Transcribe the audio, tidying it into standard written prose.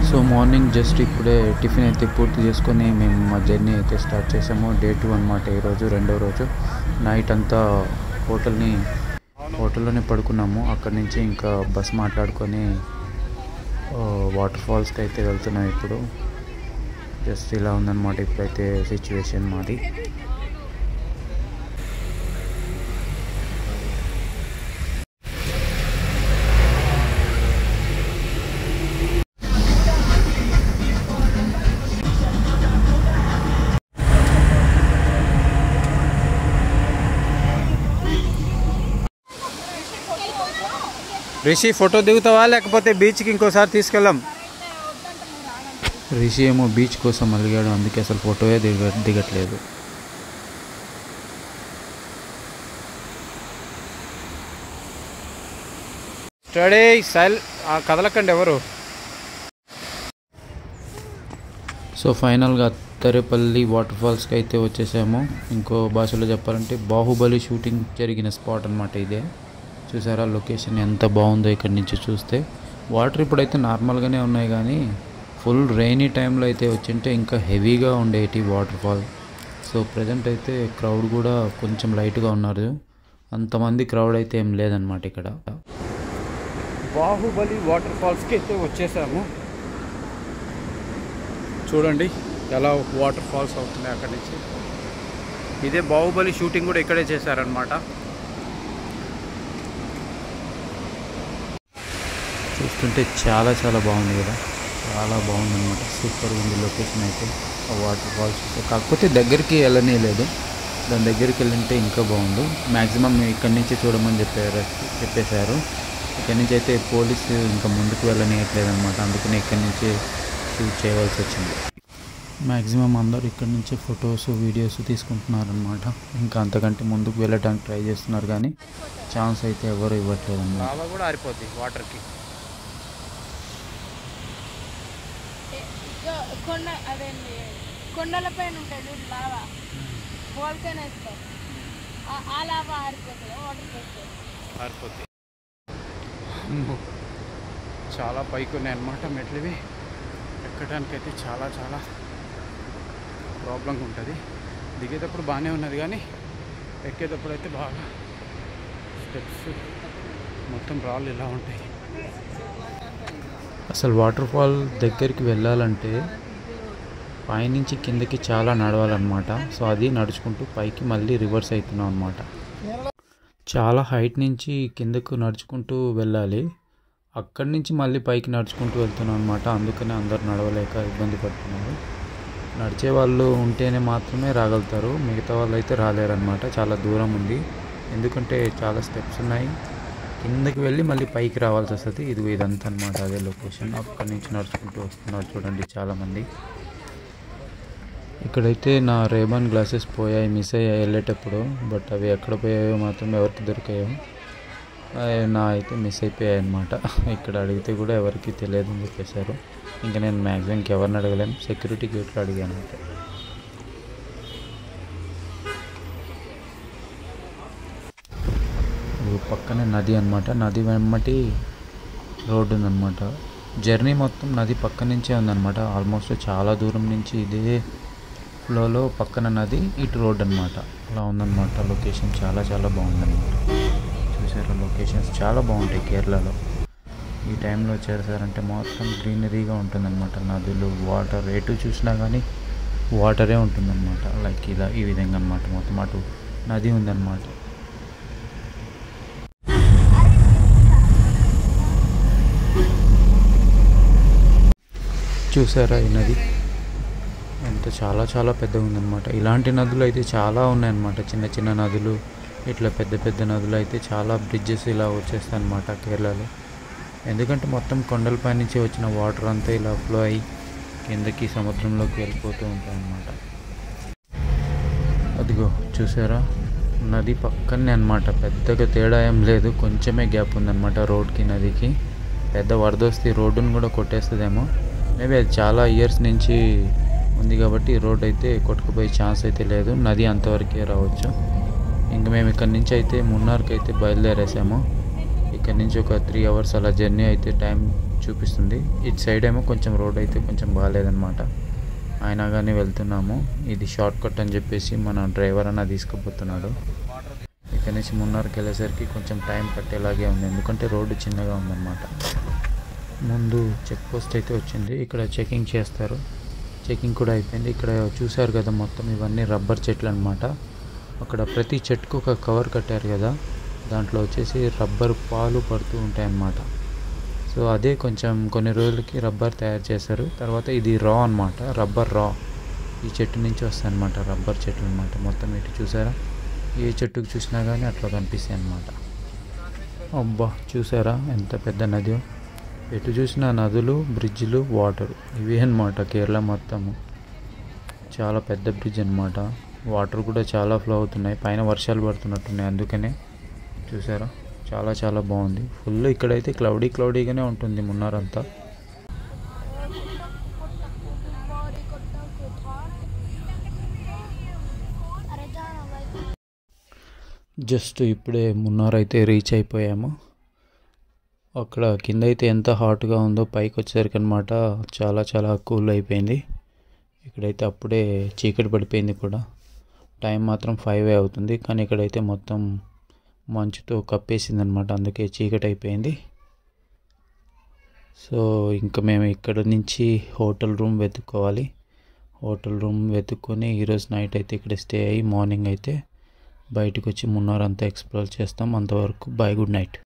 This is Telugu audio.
సో మార్నింగ్ జస్ట్ ఇప్పుడే టిఫిన్ అయితే పూర్తి చేసుకొని మేము మా జర్నీ అయితే స్టార్ట్ చేసాము. డే 2 అనమాట. ఈరోజు రెండో రోజు. నైట్ అంతా హోటల్లోనే పడుకున్నాము. అక్కడి నుంచి ఇంకా బస్ మాట్లాడుకొని వాటర్ ఫాల్స్కి అయితే వెళ్తున్నాం. ఇప్పుడు జస్ట్ ఇలా ఉందన్నమాట ఇప్పుడైతే సిచ్యువేషన్ మాది. రిషి ఫోటో దిగుతావా లేకపోతే బీచ్కి ఇంకోసారి తీసుకెళ్ళాం? రిషి ఏమో బీచ్ కోసం అలిగాడు, అందుకే అసలు ఫోటోయే దిగట్లేదు. స్టడీ సైల్ కదలకండి ఎవరు. సో ఫైనల్గా అత్తరేపల్లి వాటర్ ఫాల్స్కి అయితే వచ్చేసాము. ఇంకో భాషలో చెప్పాలంటే బాహుబలి షూటింగ్ జరిగిన స్పాట్ అనమాట ఇదే. చూసారా లొకేషన్ ఎంత బాగుందో ఇక్కడ నుంచి చూస్తే. వాటర్ ఇప్పుడైతే నార్మల్గానే ఉన్నాయి, కానీ ఫుల్ రెయినీ టైంలో అయితే వచ్చింటే ఇంకా హెవీగా ఉండేటి వాటర్ ఫాల్. సో ప్రజెంట్ అయితే క్రౌడ్ కూడా కొంచెం లైట్గా ఉన్నారు, అంతమంది క్రౌడ్ అయితే ఏం లేదనమాట ఇక్కడ. బాహుబలి వాటర్ ఫాల్స్కి అయితే వచ్చేసాము. చూడండి ఎలా వాటర్ ఫాల్స్ అవుతున్నాయి అక్కడి నుంచి. ఇదే బాహుబలి షూటింగ్ కూడా ఇక్కడే చేశారనమాట. చూస్తుంటే చాలా చాలా బాగుంది కదా, చాలా బాగుంది అనమాట. సూపర్గా ఉంది లొకేషన్ అయితే ఆ వాటర్ ఫాల్స్. కాకపోతే దగ్గరికి వెళ్ళనేలేదు, దాని దగ్గరికి వెళ్ళింటే ఇంకా బాగుండు. మ్యాక్సిమం ఇక్కడి నుంచి చూడమని చెప్పేశారు. ఇక్కడి నుంచి అయితే పోలీసు ఇంకా ముందుకు వెళ్ళనియట్లేదు అనమాట, అందుకని ఇక్కడి నుంచే షూట్ చేయవలసి వచ్చింది. మ్యాక్సిమం అందరూ ఇక్కడి నుంచే ఫొటోస్ వీడియోస్ తీసుకుంటున్నారనమాట. ఇంకా అంతకంటే ముందుకు వెళ్ళడానికి ట్రై చేస్తున్నారు, కానీ ఛాన్స్ అయితే ఎవరు ఇవ్వట్లేదు అన్నమాట. లావా కూడా ఆరిపోద్ది వాటర్కి. కొండల పైన ఉంటుంది లావా, వోల్కెన్ వేస్తారు, ఆ లావా ఆరిపోతుంది, వాటర్ ఆరిపోద్ది. చాలా పైకి ఉన్నాయి అన్నమాట మెట్లువి. ఎక్కడానికైతే చాలా చాలా ప్రాబ్లంగా ఉంటుంది. దిగేటప్పుడు బాగానే ఉన్నది, కానీ ఎక్కేటప్పుడు అయితే బాగా స్టెప్స్ మొత్తం రాళ్ళు ఇలా ఉంటాయి. అసలు వాటర్ ఫాల్ దగ్గరికి వెళ్ళాలంటే పైనుంచి కిందకి చాలా నడవాలన్నమాట. సో అది నడుచుకుంటూ పైకి మళ్ళీ రివర్స్ అవుతున్నాం అనమాట. చాలా హైట్ నుంచి కిందకు నడుచుకుంటూ వెళ్ళాలి, అక్కడి నుంచి మళ్ళీ పైకి నడుచుకుంటూ వెళ్తున్నాం అనమాట. అందుకనే అందరు నడవలేక ఇబ్బంది పడుతున్నారు. నడిచే వాళ్ళు ఉంటేనే మాత్రమే రాగలుగుతారు, మిగతా వాళ్ళు అయితే రాలేరన్నమాట. చాలా దూరం ఉంది, ఎందుకంటే చాలా స్టెప్స్ ఉన్నాయి. కిందకి వెళ్ళి మళ్ళీ పైకి రావాల్సి వస్తుంది. ఇదంతా అనమాట అదే లొకేషన్. అక్కడి నుంచి నడుచుకుంటూ వస్తున్నారు చూడండి చాలామంది. ఇక్కడైతే నా రేబాన్ గ్లాసెస్ పోయాయి, మిస్ అయ్యాయి వెళ్ళేటప్పుడు. బట్ అవి ఎక్కడ పోయాయో మాత్రం ఎవరికి దొరికాయో. నా అయితే మిస్ అయిపోయాయి అన్నమాట. ఇక్కడ అడిగితే కూడా ఎవరికి తెలియదు అని చెప్పేశారు. ఇంకా నేను మ్యాక్సిమం ఎవరిని అడగలేను, సెక్యూరిటీ గేట్లో అడిగాను అంతే. పక్కనే నది అనమాట, నది వెంబటి రోడ్డు ఉందన్నమాట. జర్నీ మొత్తం నది పక్క నుంచే ఉందన్నమాట. ఆల్మోస్ట్ చాలా దూరం నుంచి ఇదే ఫ్లోలో పక్కన నది, ఇటు రోడ్ అనమాట. అలా ఉందన్నమాట లొకేషన్. చాలా చాలా బాగుందన్నమాట. చూసారా లొకేషన్స్ చాలా బాగుంటాయి కేరళలో. ఈ టైంలో చేశారంటే మొత్తం గ్రీనరీగా ఉంటుందన్నమాట. నదులు, వాటర్, ఎటు చూసినా కానీ వాటరే ఉంటుందన్నమాట. లైక్ ఇలా ఈ విధంగా అనమాట. మొత్తం అటు నది ఉందన్నమాట. చూసారా ఈ నది ఎంత చాలా చాలా పెద్దగా ఉందన్నమాట. ఇలాంటి నదులు అయితే చాలా ఉన్నాయన్నమాట. చిన్న చిన్న నదులు, ఇట్లా పెద్ద పెద్ద నదులు అయితే చాలా బ్రిడ్జెస్ ఇలా వచ్చేస్తాయి అన్నమాట కేరళలో. ఎందుకంటే మొత్తం కొండలపై నుంచి వచ్చిన వాటర్ అంతా ఇలా ఫ్లో అయ్యి కిందకి సముద్రంలోకి వెళ్ళిపోతూ ఉంటాయి అన్నమాట. అదిగో చూసారా నది పక్కనే అన్నమాట. పెద్దగా తేడా ఏం లేదు, కొంచెమే గ్యాప్ ఉందన్నమాట రోడ్కి నదికి. పెద్ద వరద వస్తే రోడ్డును కూడా కొట్టేస్తుందేమో. మేబీ అది చాలా ఇయర్స్ నుంచి ఉంది కాబట్టి రోడ్ అయితే కొట్టుకుపోయే ఛాన్స్ అయితే లేదు. నది అంతవరకే రావచ్చు. ఇంకా మేము ఇక్కడ నుంచి అయితే మున్నార్కి అయితే బయలుదేరేసాము. ఇక్కడ నుంచి ఒక 3 hours అలా జర్నీ అయితే టైం చూపిస్తుంది. ఇటు సైడ్ ఏమో కొంచెం రోడ్ అయితే కొంచెం బాగాలేదన్నమాట. అయినా కానీ వెళ్తున్నాము. ఇది షార్ట్ కట్ అని చెప్పేసి మన డ్రైవర్ అన్న తీసుకుపోతున్నాడు. ఇక్కడ నుంచి మున్నార్కి వెళ్ళేసరికి కొంచెం టైం పట్టేలాగే ఉంది, ఎందుకంటే రోడ్డు చిన్నగా ఉందన్నమాట. ముందు చెక్ పోస్ట్ అయితే వచ్చింది, ఇక్కడ చెకింగ్ చేస్తారు. చెకింగ్ కూడా అయిపోయింది. ఇక్కడ చూసారు కదా మొత్తం ఇవన్నీ రబ్బర్ చెట్లు అనమాట. అక్కడ ప్రతి చెట్టుకు ఒక కవర్ కట్టారు కదా, దాంట్లో వచ్చేసి రబ్బర్ పాలు పడుతూ ఉంటాయి అన్నమాట. సో అదే కొంచెం కొన్ని రోజులకి రబ్బర్ తయారు చేశారు. తర్వాత ఇది రా అనమాట, రబ్బర్ రా. ఈ చెట్టు నుంచి వస్తాయి అనమాట రబ్బర్ చెట్లు అనమాట. మొత్తం ఇటు చూసారా, ఏ చెట్టుకు చూసినా కానీ అట్లా కనిపిస్తాయి అన్నమాట. అబ్బా చూసారా ఎంత పెద్ద నది, ఎటు చూసినా నదులు, బ్రిడ్జ్లు, వాటర్, ఇవే అన్నమాట కేరళ మొత్తము. చాలా పెద్ద బ్రిడ్జ్ అనమాట. వాటర్ కూడా చాలా ఫ్లో అవుతున్నాయి, పైన వర్షాలు పడుతున్నట్టున్నాయి, అందుకనే చూసారా చాలా చాలా బాగుంది. ఫుల్ ఇక్కడైతే క్లౌడీగానే ఉంటుంది మున్నార్ అంతా. జస్ట్ ఇప్పుడే మున్నార్ అయితే రీచ్ అయిపోయాము. అక్కడ కింద అయితే ఎంత హాట్గా ఉందో పైకి వచ్చేసరికి అనమాట చాలా చాలా కూల్ అయిపోయింది. ఇక్కడైతే అప్పుడే చీకటి పడిపోయింది కూడా. టైం మాత్రం 5 అవుతుంది, కానీ ఇక్కడైతే మొత్తం మంచుతో కప్పేసింది అనమాట, అందుకే చీకటి అయిపోయింది. సో ఇంకా మేము ఇక్కడ నుంచి హోటల్ రూమ్ వెతుక్కోవాలి. హోటల్ రూమ్ వెతుక్కొని ఈరోజు నైట్ అయితే ఇక్కడ స్టే అయ్యి మార్నింగ్ అయితే బయటకు వచ్చి మున్నార్ అంతా ఎక్స్ప్లోర్ చేస్తాం. అంతవరకు బాయ్, గుడ్ నైట్.